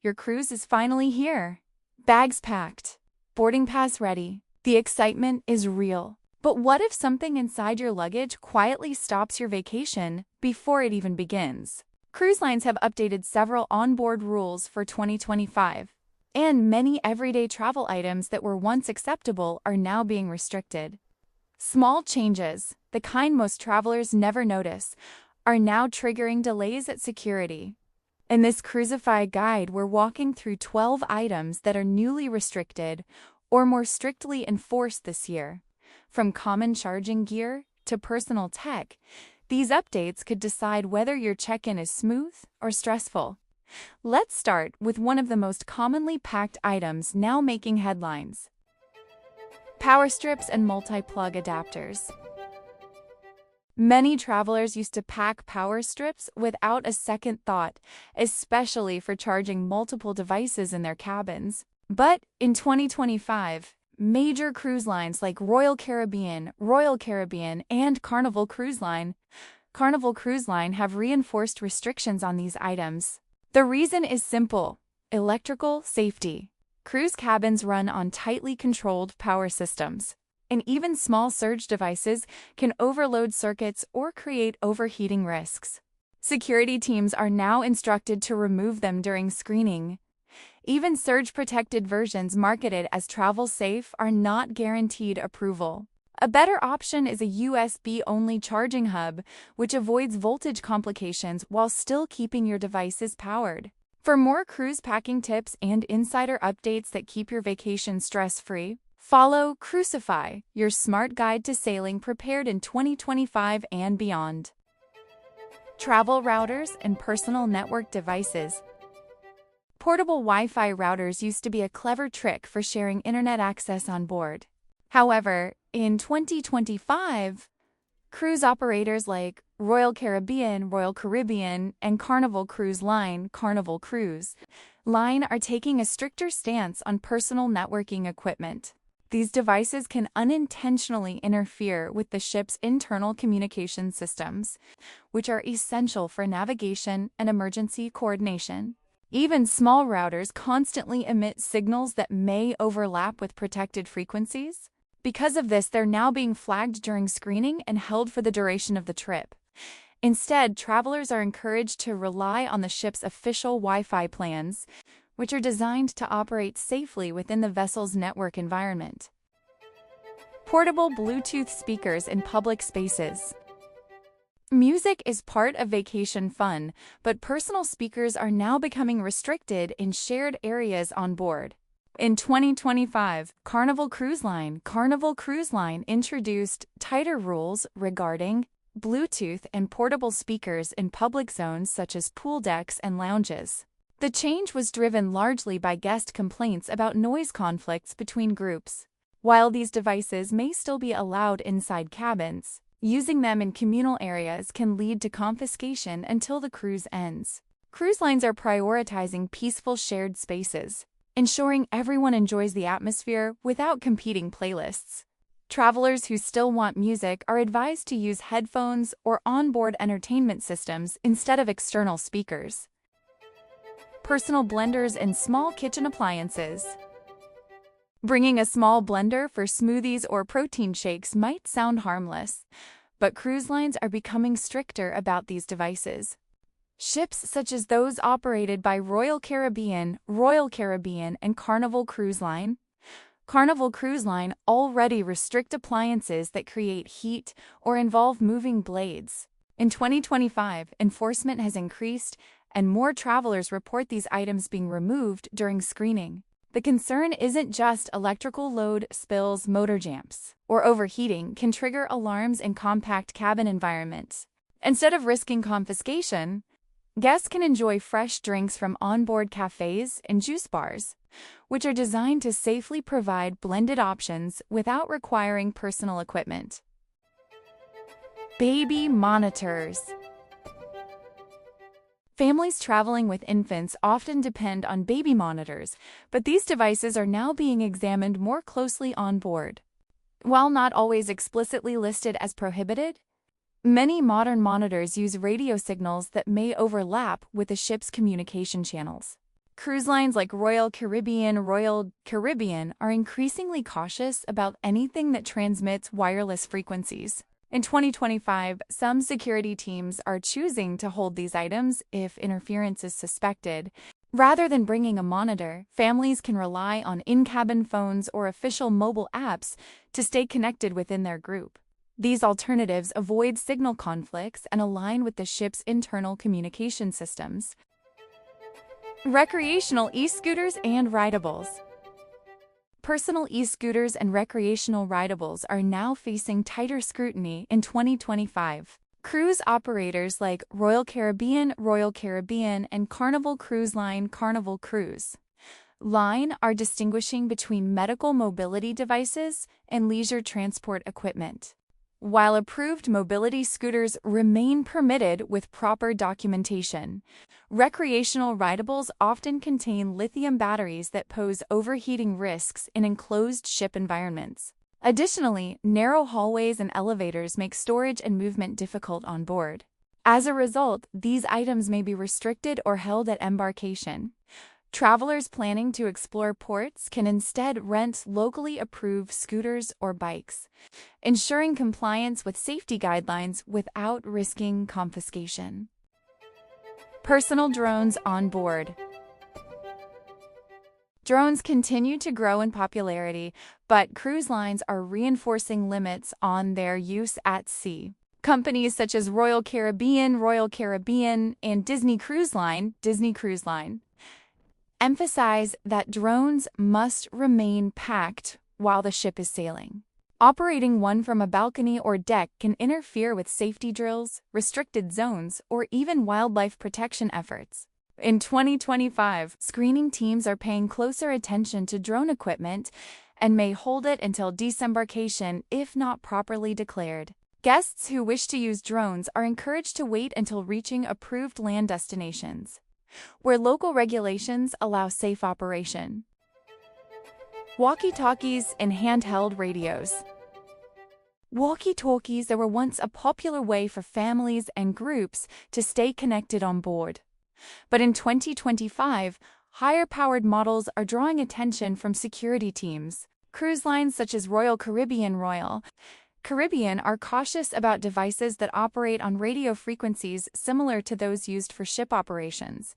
your cruise is finally here. Bags packed, boarding pass ready. The excitement is real. But what if something inside your luggage quietly stops your vacation before it even begins? Cruise lines have updated several onboard rules for 2025, and many everyday travel items that were once acceptable are now being restricted. Small changes, the kind most travelers never notice, are now triggering delays at security. In this Cruisify guide, we're walking through 12 items that are newly restricted or more strictly enforced this year. From common charging gear to personal tech, these updates could decide whether your check-in is smooth or stressful. Let's start with one of the most commonly packed items now making headlines: power strips and multi-plug adapters. Many travelers used to pack power strips without a second thought, especially for charging multiple devices in their cabins. But in 2025, major cruise lines like Royal Caribbean, and Carnival Cruise Line have reinforced restrictions on these items. The reason is simple: electrical safety. Cruise cabins run on tightly controlled power systems, and even small surge devices can overload circuits or create overheating risks. Security teams are now instructed to remove them during screening. Even surge-protected versions marketed as travel-safe are not guaranteed approval. A better option is a USB-only charging hub, which avoids voltage complications while still keeping your devices powered. For more cruise packing tips and insider updates that keep your vacation stress-free, follow Cruisify, your smart guide to sailing prepared in 2025 and beyond. Travel routers and personal network devices. Portable Wi-Fi routers used to be a clever trick for sharing internet access on board. However, in 2025, cruise operators like Royal Caribbean, and Carnival Cruise Line, are taking a stricter stance on personal networking equipment. These devices can unintentionally interfere with the ship's internal communication systems, which are essential for navigation and emergency coordination. Even small routers constantly emit signals that may overlap with protected frequencies. Because of this, they're now being flagged during screening and held for the duration of the trip. Instead, travelers are encouraged to rely on the ship's official Wi-Fi plans, which are designed to operate safely within the vessel's network environment. Portable Bluetooth speakers in public spaces. Music is part of vacation fun, but personal speakers are now becoming restricted in shared areas on board. In 2025, Carnival Cruise Line introduced tighter rules regarding Bluetooth and portable speakers in public zones such as pool decks and lounges. The change was driven largely by guest complaints about noise conflicts between groups. While these devices may still be allowed inside cabins, using them in communal areas can lead to confiscation until the cruise ends. Cruise lines are prioritizing peaceful shared spaces, ensuring everyone enjoys the atmosphere without competing playlists. Travelers who still want music are advised to use headphones or onboard entertainment systems instead of external speakers. Personal blenders and small kitchen appliances. Bringing a small blender for smoothies or protein shakes might sound harmless, but cruise lines are becoming stricter about these devices. Ships such as those operated by Royal Caribbean, and Carnival Cruise Line already restrict appliances that create heat or involve moving blades. In 2025, enforcement has increased, and more travelers report these items being removed during screening. The concern isn't just electrical load, spills, motor jams, or overheating can trigger alarms in compact cabin environments. Instead of risking confiscation, guests can enjoy fresh drinks from onboard cafes and juice bars, which are designed to safely provide blended options without requiring personal equipment. Baby monitors. Families traveling with infants often depend on baby monitors, but these devices are now being examined more closely on board. While not always explicitly listed as prohibited, many modern monitors use radio signals that may overlap with the ship's communication channels. Cruise lines like Royal Caribbean are increasingly cautious about anything that transmits wireless frequencies. In 2025, some security teams are choosing to hold these items if interference is suspected. Rather than bringing a monitor, families can rely on in-cabin phones or official mobile apps to stay connected within their group. These alternatives avoid signal conflicts and align with the ship's internal communication systems. Recreational e-scooters and rideables. Personal e-scooters and recreational rideables are now facing tighter scrutiny in 2025. Cruise operators like Royal Caribbean, and Carnival Cruise Line are distinguishing between medical mobility devices and leisure transport equipment. While approved mobility scooters remain permitted with proper documentation, recreational rideables often contain lithium batteries that pose overheating risks in enclosed ship environments. Additionally, narrow hallways and elevators make storage and movement difficult on board. As a result, these items may be restricted or held at embarkation. Travelers planning to explore ports can instead rent locally approved scooters or bikes, ensuring compliance with safety guidelines without risking confiscation. Personal drones on board. Drones continue to grow in popularity, but cruise lines are reinforcing limits on their use at sea. Companies such as Royal Caribbean, and Disney Cruise Line, emphasize that drones must remain packed while the ship is sailing. Operating one from a balcony or deck can interfere with safety drills, restricted zones, or even wildlife protection efforts. In 2025, screening teams are paying closer attention to drone equipment and may hold it until disembarkation if not properly declared. Guests who wish to use drones are encouraged to wait until reaching approved land destinations, where local regulations allow safe operation. Walkie-talkies and handheld radios. Walkie-talkies were once a popular way for families and groups to stay connected on board. But in 2025, higher-powered models are drawing attention from security teams. Cruise lines such as Royal Caribbean are cautious about devices that operate on radio frequencies similar to those used for ship operations.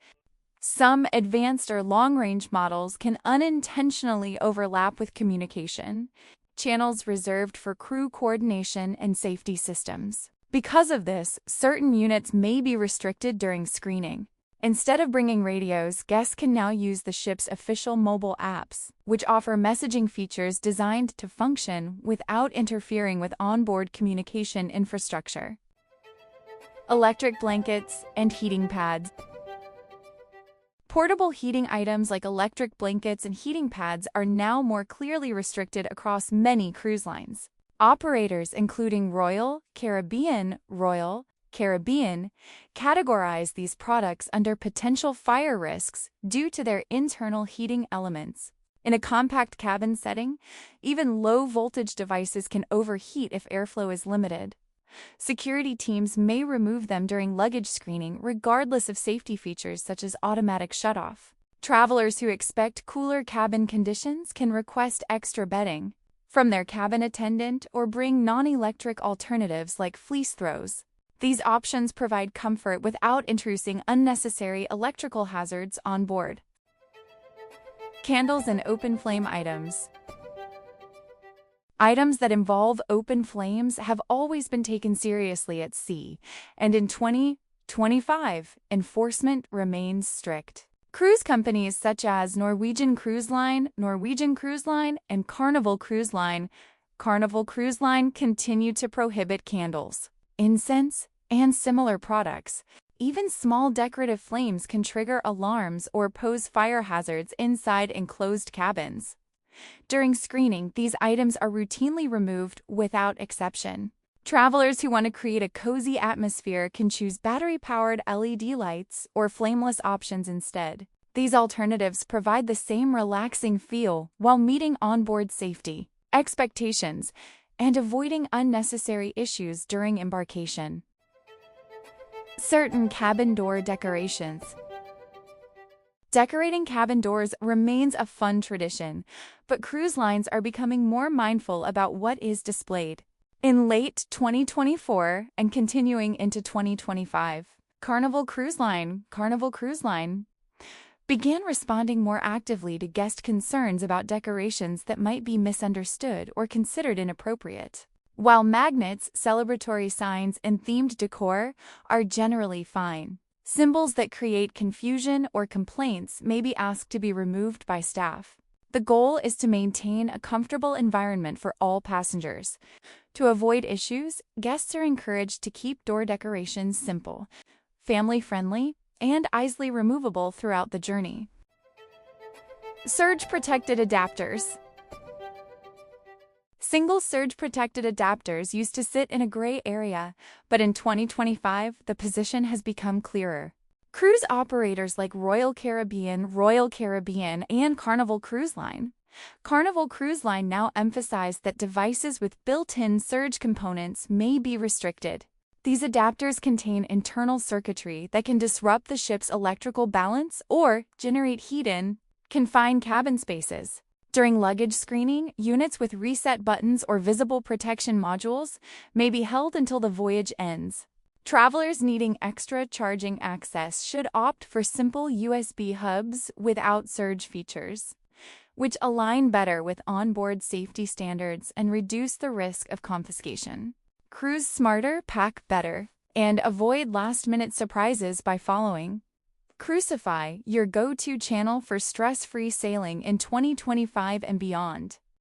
Some advanced or long-range models can unintentionally overlap with communication channels reserved for crew coordination and safety systems. Because of this, certain units may be restricted during screening. Instead of bringing radios, guests can now use the ship's official mobile apps, which offer messaging features designed to function without interfering with onboard communication infrastructure. Electric blankets and heating pads. Portable heating items like electric blankets and heating pads are now more clearly restricted across many cruise lines. Operators including Royal Caribbean categorize these products under potential fire risks due to their internal heating elements. In a compact cabin setting, even low-voltage devices can overheat if airflow is limited. Security teams may remove them during luggage screening regardless of safety features such as automatic shutoff. Travelers who expect cooler cabin conditions can request extra bedding from their cabin attendant or bring non-electric alternatives like fleece throws. These options provide comfort without introducing unnecessary electrical hazards on board. Candles and open flame items. Items that involve open flames have always been taken seriously at sea, and in 2025, enforcement remains strict. Cruise companies such as Norwegian Cruise Line, and Carnival Cruise Line continue to prohibit candles, incense, and similar products. Even small decorative flames can trigger alarms or pose fire hazards inside enclosed cabins. During screening, these items are routinely removed without exception. Travelers who want to create a cozy atmosphere can choose battery-powered LED lights or flameless options instead. These alternatives provide the same relaxing feel while meeting onboard safety expectations and avoiding unnecessary issues during embarkation. Certain cabin door decorations. Decorating cabin doors remains a fun tradition, but cruise lines are becoming more mindful about what is displayed. In late 2024 and continuing into 2025, Carnival Cruise Line began responding more actively to guest concerns about decorations that might be misunderstood or considered inappropriate. While magnets, celebratory signs, and themed decor are generally fine, symbols that create confusion or complaints may be asked to be removed by staff. The goal is to maintain a comfortable environment for all passengers. To avoid issues, guests are encouraged to keep door decorations simple, family-friendly, and easily removable throughout the journey. Surge-protected adapters. Single surge-protected adapters used to sit in a gray area, but in 2025, the position has become clearer. Cruise operators like Royal Caribbean, and Carnival Cruise Line now emphasize that devices with built-in surge components may be restricted. These adapters contain internal circuitry that can disrupt the ship's electrical balance or generate heat in confined cabin spaces. During luggage screening, units with reset buttons or visible protection modules may be held until the voyage ends. Travelers needing extra charging access should opt for simple USB hubs without surge features, which align better with onboard safety standards and reduce the risk of confiscation. Cruise smarter, pack better, and avoid last-minute surprises by following. Cruisify, your go-to channel for stress-free sailing in 2025 and beyond.